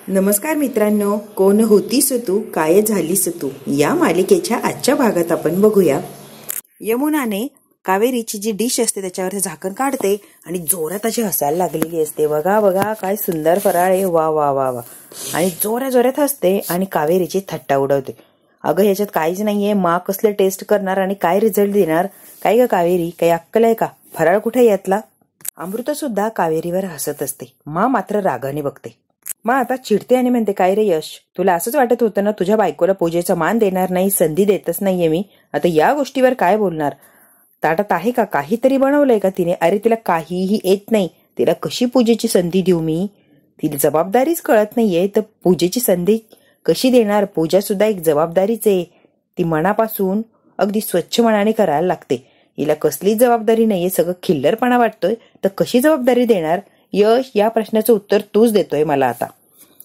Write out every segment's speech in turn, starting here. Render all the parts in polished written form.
नमस्कार मित्रांनो, कोण होतीस तू, काय झालीस तू या मालिकेच्या आजच्या भागात आपण बघूया. यमुनाने कावेरीची जी डिश असते त्याच्यावर झाकण काढते आणि जोरात अशी हसायला लागलेली असते. बघा बघा काय सुंदर फराळ आहे, वा वा वा वा. आणि जोऱ्या जोऱ्यात हसते आणि कावेरीची थट्टा उडवते. अगं ह्याच्यात काहीच नाहीये, मा कसलं टेस्ट करणार आणि काय रिझल्ट देणार. काय ग कावेरी, काही अक्कल आहे का, फराळ कुठे यातला. अमृता सुद्धा कावेरीवर हसत असते. मा मात्र रागाने बघते. मा आता चिडते आणि म्हणते, काय रे यश, तुला असंच वाटत होतं ना तुझ्या बायकोला पूजेचा मान देणार नाही, संधी देतच नाहीये मी, आता या गोष्टीवर काय बोलणार. ताटात आहे का काहीतरी बनवलंय का तिने. अरे तिला काहीही येत नाही, तिला कशी पूजेची संधी देऊ मी. तिला जबाबदारीच कळत नाहीये तर पूजेची संधी कशी देणार. पूजा सुद्धा एक जबाबदारीच आहे, ती मनापासून अगदी स्वच्छ मनाने करायला लागते. हिला कसलीच जबाबदारी नाहीये, सगळं खिल्लरपणा वाटतोय, तर कशी जबाबदारी देणार. यश, या प्रश्नाचं उत्तर तूच देतोय मला आता.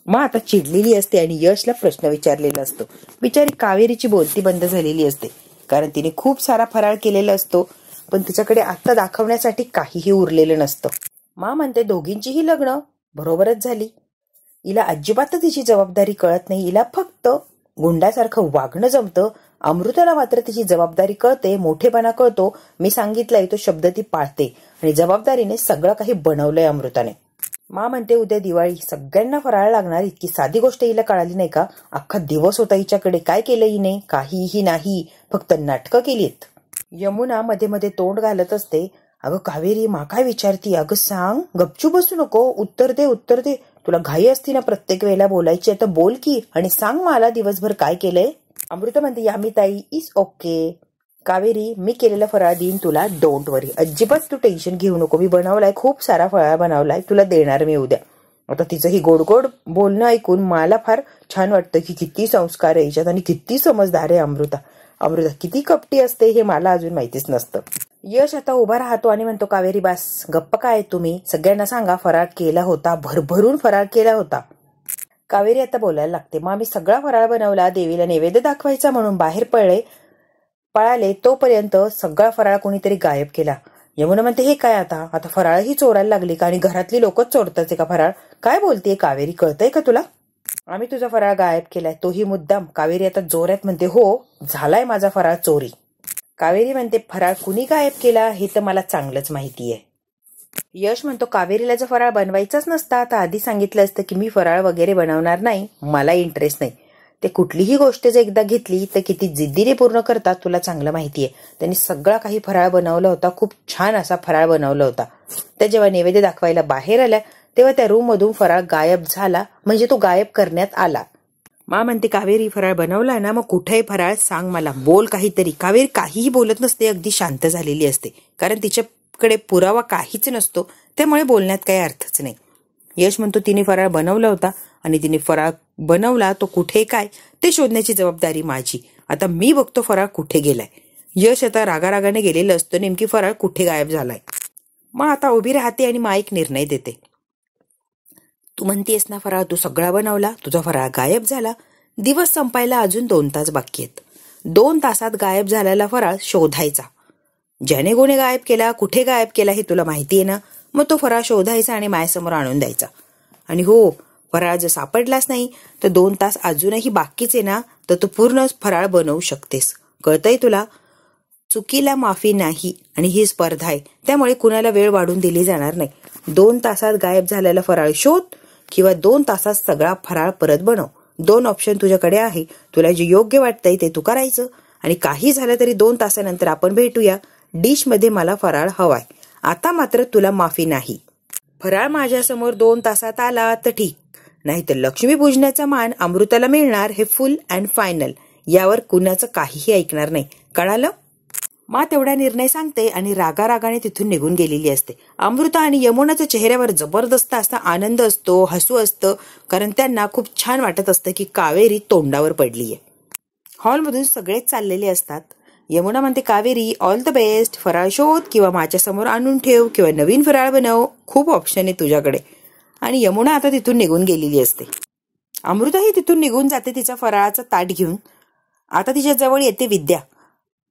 मग आता चिडलेली असते आणि यशला प्रश्न विचारलेला असतो. बिचारी कावेरीची बोलती बंद झालेली असते, कारण तिने खूप सारा फराळ केलेला असतो, पण तिच्याकडे आता दाखवण्यासाठी काहीही उरलेलं नसतं. मा म्हणते, दोघींचीही लग्न बरोबरच झाली, हिला अजिबात तिची जबाबदारी कळत नाही, हिला फक्त गुंडासारखं वागणं जमतं. अमृताला मात्र तिची जबाबदारी कळते, मोठेपणा कळतो. मी सांगितलंय तो शब्द ती पाळते आणि जबाबदारीने सगळं काही बनवलंय अमृताने. मा म्हणते, उद्या दिवाळी, सगळ्यांना फराळ लागणार, इतकी साधी गोष्ट हिला कळाली नाही का. अख्खा दिवस होता हिच्याकडे, काय केलं हिने, काहीही नाही, फक्त नाटकं केलीत. यमुना मध्ये मध्ये तोंड घालत असते. अगं कावेरी, मा काय विचारती, अगं सांग, गपचूप बसू नको, उत्तर दे उत्तर दे. तुला घाई असती ना प्रत्येक वेळेला बोलायची, आता बोल की आणि सांग मला दिवसभर काय केलंय. अमृता म्हणते, यामी ताई, इज ओके. कावेरी, मी केलेला फराळ देईन तुला, डोंट वरी, अजिबात तू टेन्शन घेऊ नको, मी बनवलाय, खूप सारा फराळ बनवलाय, तुला देणार मी उद्या. आता तिचं ही गोड गोड बोलणं ऐकून मला फार छान वाटतं की किती संस्कार आहे हिच्यात आणि किती समजदार आहे अमृता. अमृता किती कपटी असते हे मला अजून माहितीच नसतं. यश आता उभा राहतो आणि म्हणतो, कावेरी बास, गप्प काय तुम्ही, सगळ्यांना सांगा फराळ केला होता, भरभरून फराळ केला होता. कावेरी आता बोलायला लागते. मग आम्ही सगळा फराळ बनवला, देवीला नैवेद्य दाखवायचा म्हणून बाहेर पळाले, तोपर्यंत सगळा फराळ कोणीतरी गायब केला. यमुना म्हणते, हे काय आता, आता फराळही चोरायला लागली का, आणि घरातली लोकच चोरतात का फराळ. काय बोलतेय कावेरी, कळतंय का तुला. आम्ही तुझा फराळ गायब केलाय, तोही मुद्दाम. कावेरी आता जोरात म्हणते, हो झालाय माझा फराळ चोरी. कावेरी म्हणते, फराळ कुणी गायब केला हे तर मला चांगलंच माहितीये. यश म्हणतो, कावेरीला जर फराळ बनवायचाच नसता तर आधी सांगितलं असतं की मी फराळ वगैरे बनवणार नाही, मला इंटरेस्ट नाही. ते कुठलीही गोष्ट जर एकदा घेतली तर किती जिद्दीने पूर्ण करतात तुला चांगलं माहितीये. त्यांनी सगळा काही फराळ बनवला होता, खूप छान असा फराळ बनवला होता. त्या जेव्हा नैवेद्य दाखवायला बाहेर आल्या तेव्हा त्या रूम मधून फराळ गायब झाला, म्हणजे तो गायब करण्यात आला. मा म्हणते, कावेरी फराळ बनवलाय ना, मग कुठे फराळ सांग मला, बोल काहीतरी. कावेरी काहीही बोलत नसते, अगदी शांत झालेली असते, कारण तिच्याकडे पुरावा काहीच नसतो, त्यामुळे बोलण्यात काही अर्थच नाही. यश म्हणतो, तिने फराळ बनवला होता आणि तिने फराळ बनवला तो कुठे काय ते शोधण्याची जबाबदारी माझी. आता मी बघतो फराळ कुठे गेलाय. यश आता रागारागाने गेलेलं असतं, नेमकी फराळ कुठे गायब झालाय. मग आता उभी राहते आणि मा एक निर्णय देते. तू म्हणतेस ना फराळ तू सगळा बनवला, तुझा फराळ गायब झाला, दिवस संपायला अजून 2 तास बाकी आहेत. 2 तासात गायब झालेला फराळ शोधायचा. ज्याने कोणी गायब केला, कुठे गायब केला हे तुला माहितीये ना, मग तो फराळ शोधायचा आणि माझ्यासमोर आणून द्यायचा. आणि हो, फराळ जर सापडलाच नाही तर 2 तास अजूनही बाकीच आहे ना, तर तू पूर्ण फराळ बनवू शकतेस. कळतंय तुला. चुकीला माफी नाही आणि ही स्पर्धा आहे, त्यामुळे कुणाला वेळ वाढून दिली जाणार नाही. 2 तासात गायब झालेला फराळ शोध किंवा 2 तासात सगळा फराळ परत बनव. 2 ऑप्शन तुझ्याकडे आहे, तुला जे योग्य वाटतंय ते तू करायचं. आणि काही झालं तरी 2 तासानंतर आपण भेटूया. डिश मध्ये मला फराळ हवाय, आता मात्र तुला माफी नाही. फराळ माझ्यासमोर 2 तासात आला तर ठीक, नाहीतर लक्ष्मीपूजनाचा मान अमृताला मिळणार, हे फुल अँड फायनल. यावर कुणाचं काहीही ऐकणार नाही, कळालं. मा तेवढा निर्णय सांगते आणि रागारागाने तिथून निघून गेलेली असते. अमृता आणि यमुनाच्या चेहऱ्यावर जबरदस्त असा आनंद असतो, हसू असतं, कारण त्यांना खूप छान वाटत असतं की कावेरी तोंडावर पडलीये. हॉलमधून सगळेच चाललेले असतात. यमुना म्हणते, कावेरी ऑल द बेस्ट, फराळ शोध किंवा माझ्या समोर आणून ठेव किंवा नवीन फराळ बनव, खूप ऑप्शन आहे तुझ्याकडे. आणि यमुना आता तिथून निघून गेलेली असते. अमृताही तिथून निघून जाते तिचा फराळाचा ताट घेऊन. आता तिच्या जवळ येते विद्या.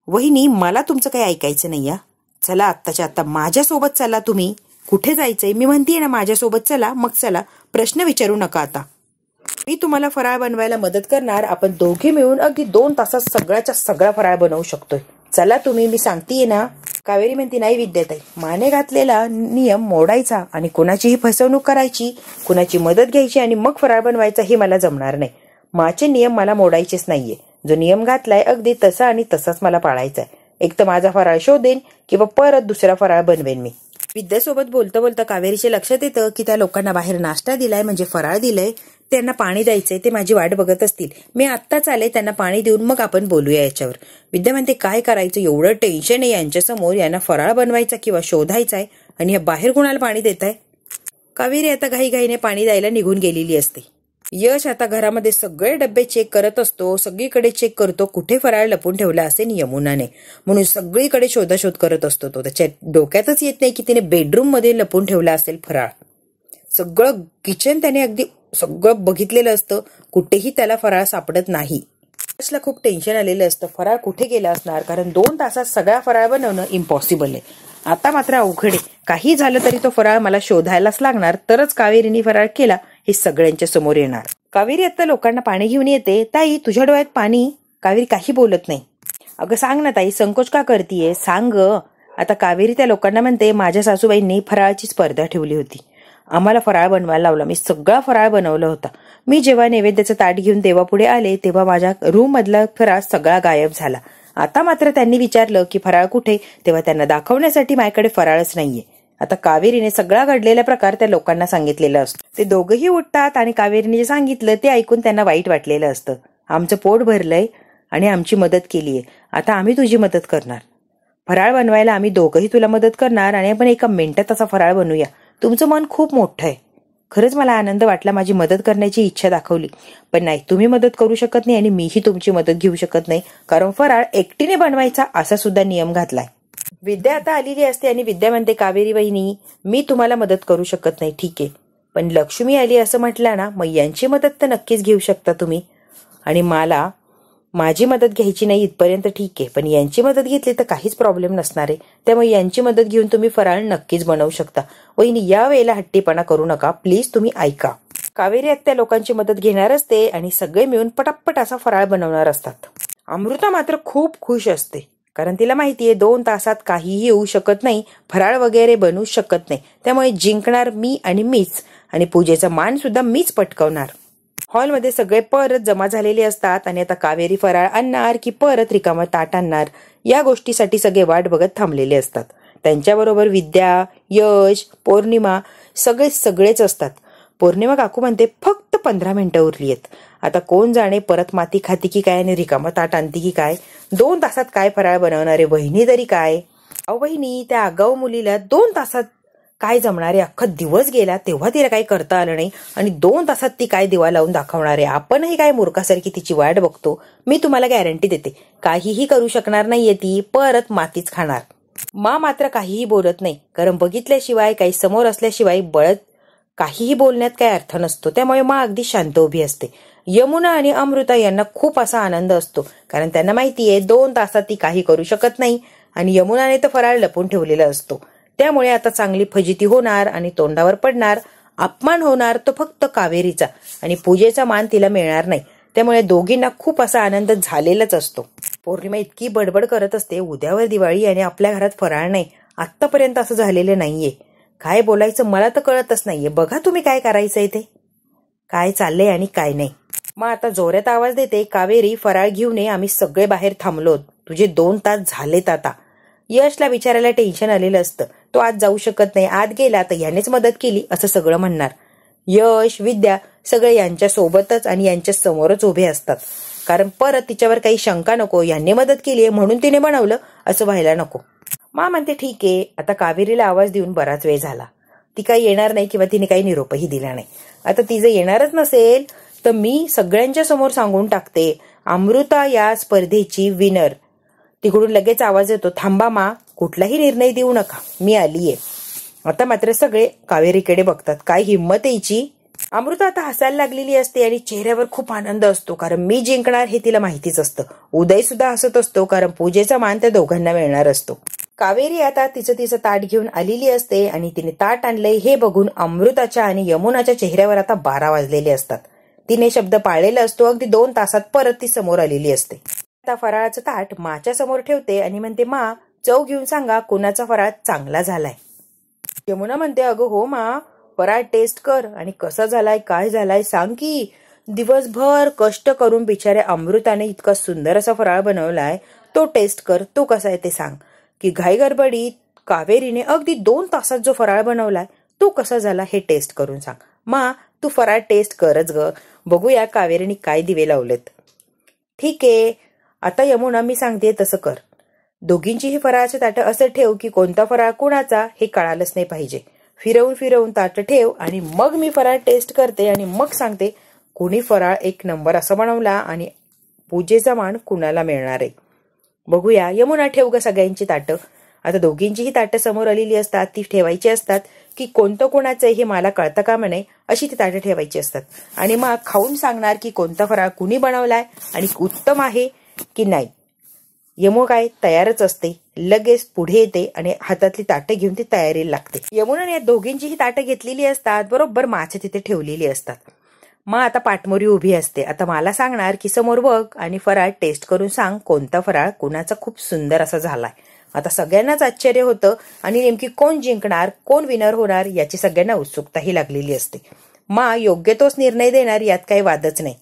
वहिनी, मला तुमचं काही ऐकायचं नाही या, चला आत्ताच्या आत्ता माझ्यासोबत चला. तुम्ही कुठे जायचंय, मी म्हणतीये ना माझ्यासोबत चला, मग चला, प्रश्न विचारू नका आता. मी तुम्हाला फराळ बनवायला मदत करणार. आपण दोघे मिळून अगदी 2 तासात सगळ्याच्या सगळा फराळ बनवू शकतोय. चला तुम्ही, मी सांगतीये ना. कावेरी म्हणते, नाही विद्याताई, माने घातलेला नियम मोडायचा आणि कुणाचीही फसवणूक करायची, कुणाची मदत घ्यायची आणि मग फराळ बनवायचा हे मला जमणार नाही. माझे नियम मला मोडायचेच नाहीये. जो नियम घातलाय अगदी तसा आणि तसाच मला पाळायचा आहे. एक तर माझा फराळ शोधेन किंवा परत दुसरा फराळ बनवेन मी. विद्यासोबत बोलता बोलता कावेरीच्या लक्षात येतं की त्या लोकांना बाहेर नाश्ता दिलाय, म्हणजे फराळ दिलंय, त्यांना पाणी द्यायचंय, ते माझी वाट बघत असतील. मी आत्ताच आले, त्यांना पाणी देऊन मग आपण बोलूया याच्यावर. विद्या म्हणते, काय करायचं, एवढं टेन्शन आहे यांच्यासमोर, यांना फराळ बनवायचा किंवा शोधायचा आहे आणि हे बाहेर कुणाला पाणी देत आहे. कावेरी आता घाईघाईने पाणी द्यायला निघून गेलेली असते. यश आता घरामध्ये सगळे डब्बे चेक करत असतो, सगळीकडे चेक करतो कुठे फराळ लपून ठेवला असेल यमुनाने, म्हणून सगळीकडे शोधाशोध करत असतो तो. त्याच्या डोक्यातच येत नाही की तिने बेडरूम मध्ये लपून ठेवला असेल फराळ. सगळं किचन त्याने अगदी सगळं बघितलेलं असतं, कुठेही त्याला फराळ सापडत नाही. यशला खूप टेन्शन आलेलं असतं, फराळ कुठे गेला असणार, कारण 2 तासात सगळा फराळ बनवणं इम्पॉसिबल आहे. आता मात्र अवघड आहे, काही झालं तरी तो फराळ मला शोधायलाच लागणार, तरच कावेरीने फराळ केला हे सगळ्यांच्या समोर येणार. कावेरी आता लोकांना पाणी घेऊन येते. ताई, तुझ्या डोळ्यात पाणी. कावेरी काही बोलत नाही. अगं सांग ना ताई, संकोच का करतीये, सांग. आता कावेरी त्या लोकांना म्हणते, माझ्या सासूबाईंनी फराळाची स्पर्धा ठेवली होती, आम्हाला फराळ बनवायला लावला, मी सगळा फराळ बनवला होता. मी जेव्हा नैवेद्याचं ताट घेऊन देवापुढे आले तेव्हा माझ्या रूम मधला फराळ सगळा गायब झाला. आता मात्र त्यांनी विचारलं की फराळ कुठे, तेव्हा त्यांना दाखवण्यासाठी माझ्याकडे फराळच नाहीये. आता कावेरीने सगळा घडलेला प्रकार त्या लोकांना सांगितलेला असतो. ते दोघंही उठतात आणि कावेरीने जे सांगितलं ते ऐकून त्यांना वाईट वाटलेलं असतं. आमचं पोट भरलंय आणि आमची मदत केलीये, आता आम्ही तुझी मदत करणार. फराळ बनवायला आम्ही दोघंही तुला मदत करणार आणि आपण एका मिनिटात असा फराळ बनवूया. तुमचं मन खूप मोठं आहे. खरंच मला आनंद वाटला, माझी मदत करण्याची इच्छा दाखवली. पण नाही, तुम्ही मदत करू शकत नाही आणि मीही तुमची मदत घेऊ शकत नाही, कारण फराळ एकटीने बनवायचा असा सुद्धा नियम घातलाय. विद्या आता आलेली असते आणि विद्या म्हणते, कावेरी बहिणी, मी तुम्हाला मदत करू शकत नाही, ठीक आहे, पण लक्ष्मी आली असं म्हटलं ना, मग यांची मदत तर नक्कीच घेऊ शकता तुम्ही. आणि मला माझी मदत घ्यायची नाही इथपर्यंत ठीक आहे, पण यांची मदत घेतली तर काहीच प्रॉब्लेम नसणार आहे. त्यामुळे यांची मदत घेऊन तुम्ही फराळ नक्कीच बनवू शकता. वहिनी, या वेळेला हट्टीपणा करू नका प्लीज, तुम्ही ऐका. कावेरी त्या लोकांची मदत घेणार असते आणि सगळे मिळून पटापट असा फराळ बनवणार असतात. अमृता मात्र खूप खुश असते, कारण तिला माहितीये 2 तासात काहीही होऊ शकत नाही, फराळ वगैरे बनवू शकत नाही. त्यामुळे जिंकणार मी आणि मीच, आणि पूजेचा मान सुद्धा मीच पटकवणार. हॉलमध्ये सगळे परत जमा झालेले असतात आणि आता कावेरी फराळ आणणार की परत रिकामं ताट आणणार या गोष्टीसाठी सगळे वाट बघत थांबलेले असतात. त्यांच्याबरोबर विद्या, यश, पौर्णिमा सगळेच असतात. पौर्णिमा काकू म्हणते, फक्त 15 मिनिटं उरली आहेत. आता कोण जाणे परत माती खाती की काय आणि रिकामं ताट आणती की काय. 2 तासात काय फराळ बनवणारे वहिनी तरी काय. अहो वहिनी, त्या आगाऊ मुलीला 2 तासात काय जमणारे, अख्खा दिवस गेला तेव्हा तिला काही करता आलं नाही आणि 2 तासात ती काय दिवा लावून दाखवणार आहे. आपणही काय मूर्खासारखी तिची वाट बघतो. मी तुम्हाला गॅरंटी देते, काहीही करू शकणार नाहीये ती, परत मातीच खाणार. मा मात्र काहीही बोलत नाही, कारण बघितल्याशिवाय, काही समोर असल्याशिवाय काहीही बोलण्यात काही अर्थ नसतो. त्यामुळे मा अगदी शांत उभी असते. यमुना आणि अमृता यांना खूप असा आनंद असतो, कारण त्यांना माहितीये 2 तासात ती काही करू शकत नाही आणि यमुनाने तर फराळ लपून ठेवलेला असतो. त्यामुळे आता चांगली फजिती होणार आणि तोंडावर पडणार, अपमान होणार तो फक्त कावेरीचा, आणि पूजेचा मान तिला मिळणार नाही. त्यामुळे दोघींना खूप असा आनंद झालेलाच असतो. पौर्णिमा इतकी बडबड करत असते, उद्यावर दिवाळी आणि आपल्या घरात फराळ नाही, आतापर्यंत असं झालेलं नाहीये, काय बोलायचं मला तर कळतच नाहीये. बघा तुम्ही काय करायचंय ते, काय चाललंय आणि काय नाही. मग आता जोरात आवाज देते, कावेरी फराळ घेऊन ये, आम्ही सगळे बाहेर थांबलोत, तुझे 2 तास झालेत आता. यशला विचारायला टेन्शन आलेलं असतं, तो आज जाऊ शकत नाही, आत गेला तर यानेच मदत केली असं सगळं म्हणणार. यश, विद्या सगळे यांच्या सोबतच आणि यांच्या समोरच उभे असतात, कारण परत तिच्यावर काही शंका नको, यांनी मदत केली म्हणून तिने बनवलं असं व्हायला नको. मा म्हणते, ठीक आहे. आता कावेरीला आवाज देऊन बराच वेळ झाला, ती काही येणार नाही किंवा तिने काही निरोपही दिला नाही. आता ती जर येणारच नसेल तर मी सगळ्यांच्या समोर सांगून टाकते, अमृता या स्पर्धेची विनर. तिकडून लगेच आवाज येतो, थांबा मा, कुठलाही निर्णय देऊ नका, मी आलीये. आता मात्र सगळे कावेरीकडे बघतात, काय हिंमत यायची. अमृता आता हसायला लागलेली असते आणि चेहऱ्यावर खूप आनंद असतो, कारण मी जिंकणार हे तिला माहितीच असतं. उदय सुद्धा हसत असतो, कारण पूजेचा मान त्या दोघांना मिळणार असतो. कावेरी आता तिचं ताट घेऊन आलेली असते आणि तिने ताट आणलंय हे बघून अमृताच्या आणि यमुनाच्या चेहऱ्यावर आता 12 वाजलेले असतात. तिने शब्द पाळलेला असतो. अगदी 2 तासात परत ती समोर आलेली असते. आता फराळाचं ताट माच्या समोर ठेवते आणि म्हणते, मा चव घेऊन सांगा कोणाचा फराळ चांगला झालाय. यमुना म्हणते, अगं हो मा, फराळ टेस्ट कर आणि कसा झालाय काय झालाय सांग की. दिवसभर कष्ट करून बिचाऱ्या अमृताने इतका सुंदर असा फराळ बनवलाय, तो टेस्ट कर, तो कसा आहे ते सांग. की घाई गडबडीत कावेरीने अगदी 2 तासात जो फराळ बनवलाय तो कसा झाला हे टेस्ट करून सांग. मा तू फराळ टेस्ट करच ग, बघूया कावेरीने काय दिवे लावलेत. ठीक आहे, आता यमुना मी सांगते तसं कर. दोघींचीही फराळाचे ताटं असं ठेव की कोणता फराळ कुणाचा हे कळालंच नाही पाहिजे. फिरवून फिरवून ताटं ठेव आणि मग मी फराळ टेस्ट करते आणि मग सांगते कुणी फराळ 1 नंबर असं बनवला आणि पूजेचा मान कुणाला मिळणार आहे. बघूया. यमुना ठेव ग सगळ्यांची ताटं. आता दोघींचीही ताटं समोर आलेली असतात, ती ठेवायची असतात की कोणतं कोणाचं हे मला कळतं का म्हणे अशी ती ताटं ठेवायची असतात. आणि मग खाऊन सांगणार की कोणता फराळ कुणी बनवलाय आणि उत्तम आहे की नाही. यमू काय तयारच असते, लगेच पुढे येते आणि हातातली ताटं घेऊन ती तयारीला लागते. यमुनाने या दोघींचीही ताटं घेतलेली असतात, बरोबर माच्या तिथे ठेवलेली असतात. मग आता पाठमोरी उभी असते. आता मला सांगणार की समोर बघ आणि फराळ टेस्ट करून सांग कोणता फराळ कुणाचा खूप सुंदर असा झालाय. आता सगळ्यांनाच आश्चर्य होतं आणि नेमकी कोण जिंकणार, कोण विनर होणार याची सगळ्यांना उत्सुकताही लागलेली असते. मा योग्य तोच निर्णय देणार, यात काही वादच नाही.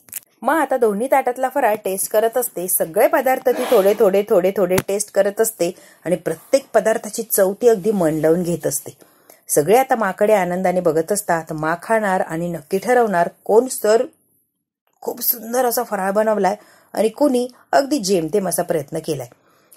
मग आता दोन्ही ताटातला फराळ टेस्ट करत असते. सगळे पदार्थ ती थोडे थोडे थोडे थोडे टेस्ट करत असते आणि प्रत्येक पदार्थाची चव ती अगदी मन लावून घेत असते. सगळे आता माकडे आनंदाने बघत असतात. मा खाणार आणि नक्की ठरवणार कोण सर खूप सुंदर असा फराळ बनवलाय आणि कुणी अगदी जेमतेम असा प्रयत्न केलाय.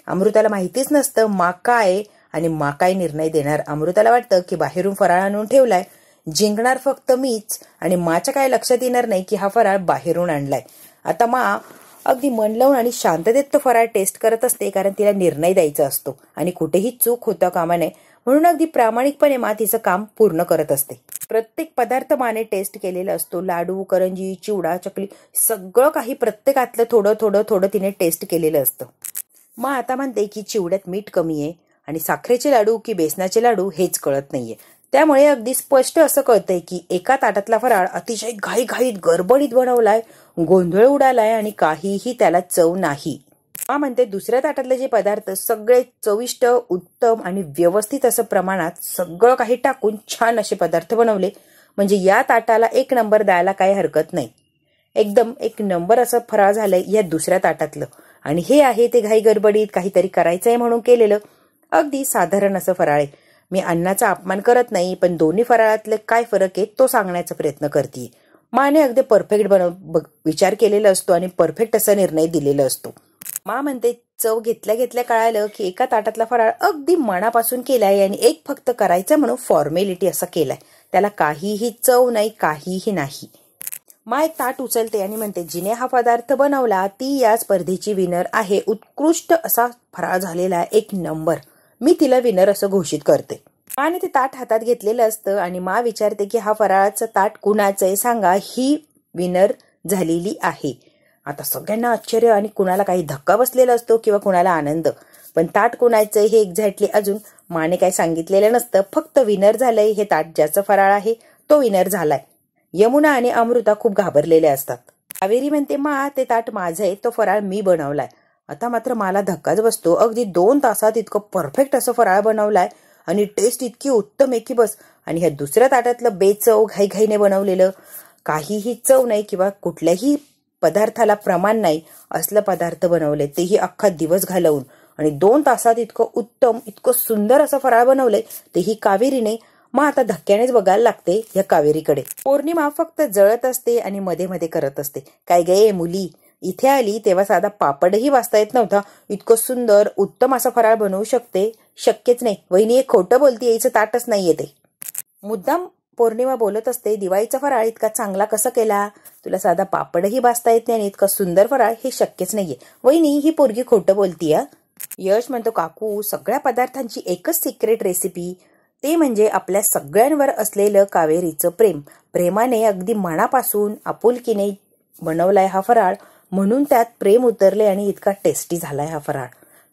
अमृताला माहितीच नसतं मा काय आणि मा काय निर्णय देणार. अमृताला वाटतं की बाहेरून फराळ आणून ठेवलाय, जिंकणार फक्त मीच आणि माच्या काय लक्षात येणार नाही की हा फराळ बाहेरून आणलाय. आता मा अगदी मन लावून आणि शांततेत तो फराळ टेस्ट करत असते, कारण तिला निर्णय द्यायचा असतो आणि कुठेही चूक होता कामा नये म्हणून अगदी प्रामाणिकपणे मा तिचं काम पूर्ण करत असते. प्रत्येक पदार्थ माने टेस्ट केलेला असतो. लाडू, करंजी, चिवडा, चकली सगळं काही प्रत्येकातलं थोडं थोडं थोडं तिने टेस्ट केलेलं असतं. मा आता म्हणते की चिवड्यात मीठ कमी आहे आणि साखरेचे लाडू की बेसनाचे लाडू हेच कळत नाहीये. त्यामुळे अगदी स्पष्ट असं कळतंय की एका ताटातला फराळ अतिशय घाईघाईत गडबडीत बनवलाय, गोंधळ उडालाय आणि काहीही त्याला चव नाही. मा म्हणते दुसऱ्या ताटातले जे पदार्थ सगळे चविष्ट, उत्तम आणि व्यवस्थित असं प्रमाणात सगळं काही टाकून छान असे पदार्थ बनवले, म्हणजे या ताटाला 1 नंबर द्यायला काही हरकत नाही. एकदम 1 नंबर असं फराळ झालंय या दुसऱ्या ताटातलं. आणि हे आहे ते घाई गडबडीत काहीतरी करायचंय म्हणून केलेलं अगदी साधारण असं फराळ आहे. मी अन्नाचा अपमान करत नाही, पण दोन्ही फराळातले काय फरक आहे तो सांगण्याचा प्रयत्न करते. माने अगदी परफेक्ट विचार केलेला असतो आणि परफेक्ट असा निर्णय दिलेला असतो. मा म्हणते चव घेतल्या घेतल्या कळालं की एका ताटातला फराळ अगदी मनापासून केलाय आणि एक फक्त करायचं म्हणून फॉर्मॅलिटी असा केलाय, त्याला काहीही चव नाही, काहीही नाही. मा एक ताट उचलते आणि म्हणते जिने हा पदार्थ बनवला ती या स्पर्धेची विनर आहे. उत्कृष्ट असा फराळ झालेला आहे, 1 नंबर. मी तिला विनर असं घोषित करते. माने ते ताट हातात घेतलेलं असतं आणि मा विचारते की हा फराळाचं ताट कुणाचं आहे सांगा, ही विनर झालेली आहे. आता सगळ्यांना आश्चर्य आणि कुणाला काही धक्का बसलेला असतो किंवा कुणाला आनंद, पण ताट कुणाचं हे एक्झॅक्टली अजून माने काही सांगितलेलं नसतं. फक्त विनर झालंय हे ताट, ज्याचं फराळ आहे तो विनर झालाय. यमुना आणि अमृता खूप घाबरलेले असतात. कावेरी म्हणते मा ते ताट माझं आहे, तो फराळ मी बनवलाय. आता मात्र मला धक्काच बसतो. अगदी 2 तासात इतकं परफेक्ट असं फराळ बनवलाय आणि टेस्ट इतकी उत्तम आहे की बस. आणि ह्या दुसऱ्या ताटातलं बेचव घाईघाईने बनवलेलं, काहीही चव नाही किंवा कुठल्याही पदार्थाला प्रमाण नाही असलं पदार्थ बनवले, तेही अख्खा दिवस घालवून. आणि 2 तासात इतकं उत्तम, इतकं सुंदर असं फराळ बनवलंय, तेही कावेरीने. मग आता धक्क्यानेच बघायला लागते या कावेरीकडे. पौर्णिमा फक्त जळत असते आणि मध्ये मध्ये करत असते, काय गे मुली, इथे आली तेव्हा साधा पापडही वाचता येत नव्हता, इतकं सुंदर उत्तम असा फराळ बनवू शकते, शक्यच नाही. वहिनी एक खोटं बोलती, याचं ताटच नाहीये ते. मुद्दाम पौर्णिमा बोलत असते, दिवाळीचा फराळ इतका चांगला कसा केला, तुला साधा पापडही वाचता येत नाही आणि इतका सुंदर फराळ हे शक्यच नाहीये. वहिनी ही पोरगी खोटं बोलतीय. यश म्हणतो काकू, सगळ्या पदार्थांची एकच सिक्रेट रेसिपी, ते म्हणजे आपल्या सगळ्यांवर असलेलं कावेरीचं प्रेम. प्रेमाने अगदी मनापासून आपुलकीने बनवलाय हा फराळ, म्हणून त्यात प्रेम उतरले आणि इतका टेस्टी झालाय हा फराळ.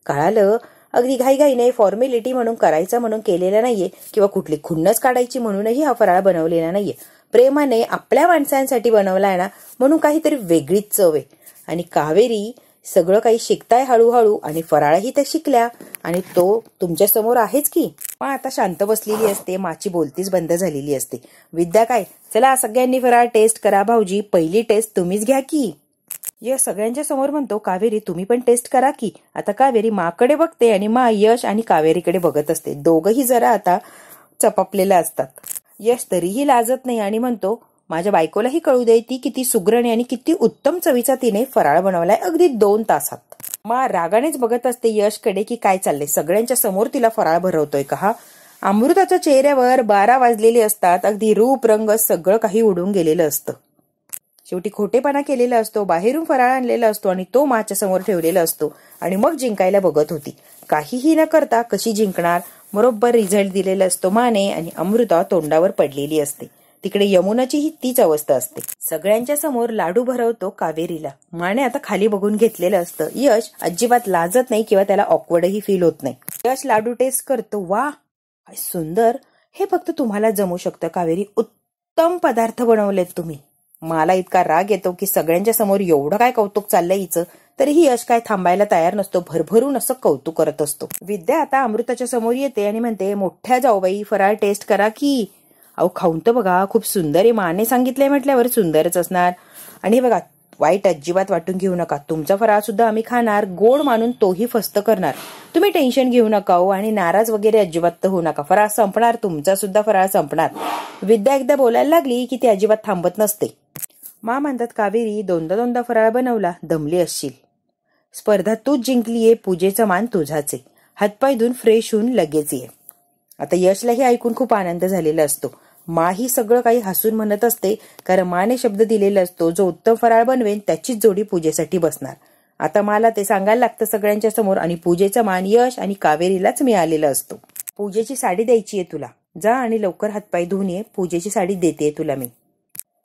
कळालं, अगदी घाईघाईने फॉर्मॅलिटी म्हणून करायचं म्हणून केलेला नाहीये किंवा कुठली खुन्नस काढायची म्हणूनही हा फराळ बनवलेला नाहीये. प्रेमाने आपल्या माणसांसाठी बनवलाय ना, म्हणून काहीतरी वेगळीच चव आहे. आणि कावेरी सगळं काही शिकताय हळूहळू, आणि फराळही त्या शिकल्या, आणि तो तुमच्या समोर आहेच की. पण आता शांत बसलेली असते, माची बोलतीच बंद झालेली असते. विद्या काय, चला सगळ्यांनी फराळ टेस्ट करा भाऊजी, पहिली टेस्ट तुम्हीच घ्या की. यश सगळ्यांच्या समोर म्हणतो, कावेरी तुम्ही पण टेस्ट करा की. आता कावेरी माकडे बघते आणि मा यश आणि कावेरीकडे बघत असते. दोघही जरा आता चपापलेल्या असतात. यश तरीही लाजत नाही आणि म्हणतो, माझ्या बायकोलाही कळू दे ती किती सुगरण आणि किती उत्तम चवीचा तिने फराळ बनवलाय अगदी 2 तासात. मा रागानेच बघत असते यशकडे की काय चाललंय, सगळ्यांच्या समोर तिला फराळ भरवतोय का हा. अमृताच्या चेहऱ्यावर 12 वाजलेले असतात. अगदी रूप रंग सगळं काही उडून गेलेलं असतं. शेवटी खोटेपणा केलेला असतो, बाहेरून फराळ आणलेला असतो आणि तो माच्या समोर ठेवलेला असतो, आणि मग जिंकायला बघत होती. काहीही न करता कशी जिंकणार, बरोबर रिझल्ट दिलेला असतो माने, आणि अमृता तोंडावर पडलेली असते. तिकडे यमुनाचीही तीच अवस्था असते. सगळ्यांच्या समोर लाडू भरवतो कावेरीला. माने आता खाली बघून घेतलेलं असतं. यश अजिबात लाजत नाही किंवा त्याला ऑकवर्डही फील होत नाही. यश लाडू टेस्ट करतो. वा काय सुंदर, हे फक्त तुम्हाला जमू शकतं कावेरी, उत्तम पदार्थ बनवलेत तुम्ही. मला इतका राग येतो की सगळ्यांच्या समोर एवढं काय कौतुक चाललंय हिचं, तरीही यश काय थांबायला तयार नसतो, भरभरून असं कौतुक करत असतो. विद्या आता अमृताच्या समोर येते आणि म्हणते, मोठ्या जाऊबाई फराळ टेस्ट करा की. अहो खाऊन तर बघा, खूप सुंदर आहे, माने सांगितलंय म्हटल्यावर सुंदरच असणार. आणि बघा, वाईट अजिबात वाटून घेऊ नका, तुमचा फराळ सुद्धा आम्ही खाणार, गोड मानून तोही फस्त करणार. तुम्ही टेन्शन घेऊ नका हो, आणि नाराज वगैरे अजिबात तर होऊ नका. फराळ संपणार, तुमचा सुद्धा फराळ संपणार. विद्या एकदा बोलायला लागली की ती अजिबात थांबत नसते. मा म्हणतात, कावेरी दोनदा फराळ बनवला, दमली असशील. स्पर्धा तूच जिंकलीये, पूजेचा मान तुझाच आहे. हातपाय धुवून फ्रेश होऊन लगेच ये. आता यशलाही ऐकून खूप आनंद झालेला असतो. मा ही सगळं काही हसून म्हणत असते, कारण माने शब्द दिलेला असतो, जो उत्तम फराळ बनवेन त्याचीच जोडी पूजेसाठी बसणार. आता मला ते सांगायला लागतं सगळ्यांच्या समोर, आणि पूजेचा मान यश आणि कावेरीलाच मिळालेला असतो. पूजेची साडी द्यायची आहे तुला, जा आणि लवकर हातपाय धुवून ये, पूजेची साडी देते तुला मी.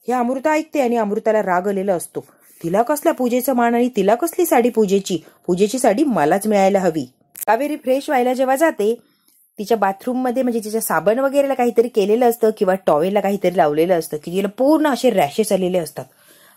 हे अमृता ऐकते आणि अमृताला राग आलेला असतो. तिला कसला पूजेचा मान आणि तिला कसली साडी पूजेची साडी मलाच मिळायला हवी. कावेरी फ्रेश व्हायला जेव्हा जाते, तिच्या बाथरूम मध्ये म्हणजे तिच्या साबण वगैरेला काहीतरी केलेलं असतं किंवा टॉवेलला काहीतरी लावलेलं असतं की तिला पूर्ण असे रॅशेस आलेले असतात.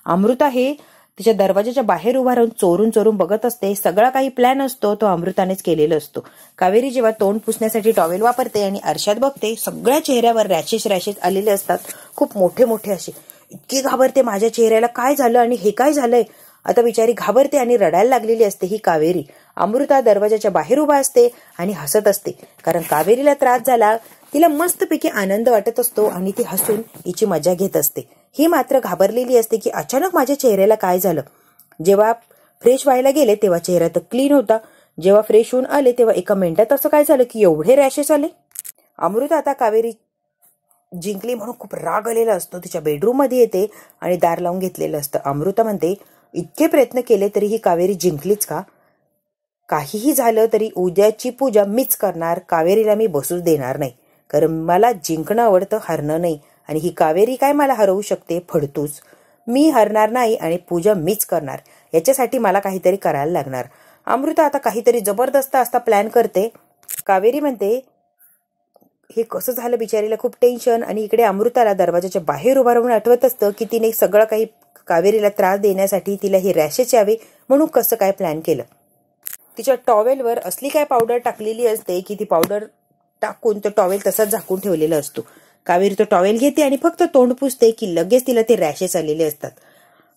अमृता हे तिच्या दरवाजाच्या बाहेर उभा राहून चोरून चोरून बघत असते. सगळा काही प्लॅन असतो तो अमृतानेच केलेला असतो. कावेरी जेव्हा तोंड पुसण्यासाठी टॉवेल वापरते आणि आरशात बघते, सगळ्या चेहऱ्यावर रॅशेस आलेले असतात, खूप मोठे मोठे असे. इतकी घाबरते, माझ्या चेहऱ्याला काय झालं आणि हे काय झालंय. आता बिचारी घाबरते आणि रडायला लागलेली असते ही कावेरी. अमृता दरवाजाच्या बाहेर उभा असते आणि हसत असते, कारण कावेरीला त्रास झाला. तिला मस्तपैकी आनंद वाटत असतो आणि ती हसून हिची मजा घेत असते. ही मात्र घाबरलेली असते की अचानक माझ्या चेहऱ्याला काय झालं. जेव्हा फ्रेश व्हायला गेले तेव्हा चेहरा तर क्लीन होता, जेव्हा फ्रेश होऊन आले तेव्हा एका मिनिटात असं काय झालं की एवढे रॅशेस आले. अमृता आता कावेरी जिंकली म्हणून खूप राग आलेला असतो. तिच्या बेडरूम मध्ये येते आणि दार लावून घेतलेलं असतं. अमृता म्हणते, इतके प्रयत्न केले तरी ही कावेरी जिंकलीच का. काहीही झालं तरी उद्याची पूजा मीच करणार, कावेरीला मी बसूच देणार नाही, कारण मला जिंकणं आवडतं, हरणं नाही. आणि ही कावेरी काय मला हरवू शकते, फडतूस. मी हरणार नाही आणि पूजा मीच करणार, याच्यासाठी मला काहीतरी करायला लागणार. अमृता आता काहीतरी जबरदस्त असा प्लॅन करते. कावेरी म्हणते, हे कसं झालं, बिचारीला खूप टेन्शन. आणि इकडे अमृताला दरवाजाच्या बाहेर उभा राहून आठवत असतं की तिने सगळं काही कावेरीला त्रास देण्यासाठी, तिला ही रॅशेस यावे म्हणून कसं काय प्लॅन केलं. तिच्या टॉवेलवर असली काय पावडर टाकलेली असते की ती पावडर टाकून तो टॉवेल तसाच झाकून ठेवलेला असतो. कावेरी तो टॉवेल घेते आणि फक्त तोंड पुसते की लगेच तिला ते रॅशेस आलेले असतात.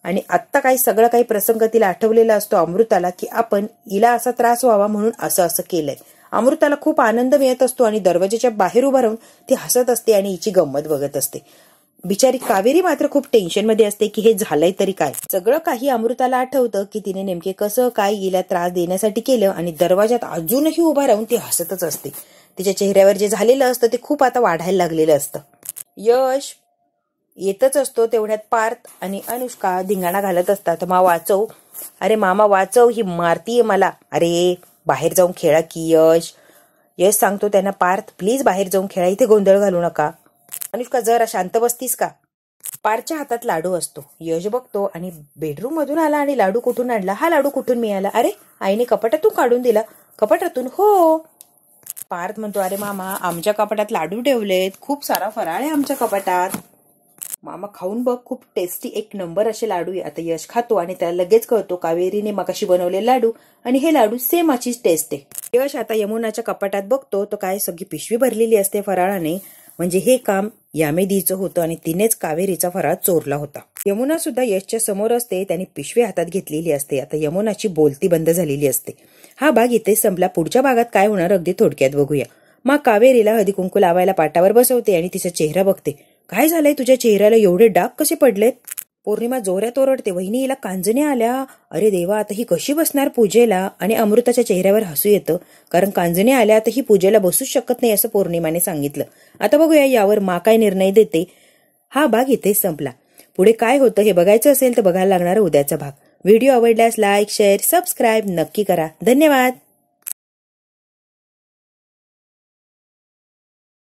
आणि आत्ता काही सगळं काही प्रसंग तिला आठवलेला असतो अमृताला, की आपण हिला असा त्रास व्हावा म्हणून असं केलंय. अमृताला खूप आनंद मिळत असतो आणि दरवाजाच्या बाहेर उभा राहून ती हसत असते आणि हिची गंमत बघत असते. बिचारी कावेरी मात्र खूप टेन्शन मध्ये असते की हे झालंय तरी काय. सगळं काही अमृताला आठवतं की तिने नेमके कसं काय हिला त्रास देण्यासाठी केलं, आणि दरवाजात अजूनही उभा राहून ती हसतच असते. तिच्या चेहऱ्यावर जे झालेलं असतं ते खूप आता वाढायला लागलेलं असतं. यश येतच असतो तेवढ्यात पार्थ आणि अनुष्का धिंगाणा घालत असतात. मा वाचव, अरे मामा वाचव, ही मारतीये मला. अरे बाहेर जाऊन खेळा की यश सांगतो त्यांना. पार्थ प्लीज बाहेर जाऊन खेळा, इथे गोंधळ घालू नका. अनुष्का जरा शांत बसतीस का. पार्थच्या हातात लाडू असतो. यश बघतो आणि बेडरूम मधून आला आणि लाडू कुठून आणला, हा लाडू कुठून मिळाला. अरे आईने कपाटातून काढून दिला. कपाटातून? हो. पार्थ म्हणतो, अरे मामा आमच्या कपाटात लाडू ठेवलेत, खूप सारा फराळ आहे आमच्या कपाटात. मामा खाऊन बघ, खूप टेस्टी एक नंबर असे लाडू आहे. आता यश खातो आणि त्याला लगेच कळतो कावेरीने मगाशी बनवलेले लाडू आणि हे लाडू सेम अशीच टेस्ट आहे. यश आता यमुनाच्या कपाटात बघतो तो काय सगळी पिशवी भरलेली असते फराळाने. म्हणजे हे काम यामेदीचं होतं आणि तिनेच कावेरीचा फराळ चोरला होता. यमुना सुद्धा यशच्या समोर असते, त्याने पिशवी हातात घेतलेली असते. आता यमुनाची बोलती बंद झालेली असते. हा भाग इथे संपला. पुढच्या भागात काय होणार अगदी थोडक्यात बघूया. मग कावेरीला हळदी कुंकू लावायला पाटावर बसवते आणि तिचा चेहरा बघते. काय झालंय तुझ्या चेहऱ्याला, एवढे डाग कसे पडलेत? पौर्णिमा जोरात ओरडते, वहिनी हिला कांजण्या आल्या. अरे देवा, आता ही कशी बसणार पूजेला? आणि अमृताच्या चेहऱ्यावर हसू येतं, कारण कांजण्या आल्या तर ही पूजेला बसूच शकत नाही असं पौर्णिमाने सांगितलं. आता बघूया यावर मा काय निर्णय देते. हा भाग इथे संपला. पुढे काय होतं हे बघायचं असेल तर बघायला लागणार उद्याचा भाग. व्हिडिओ आवडल्यास लाईक, शेअर, सबस्क्राईब नक्की करा. धन्यवाद.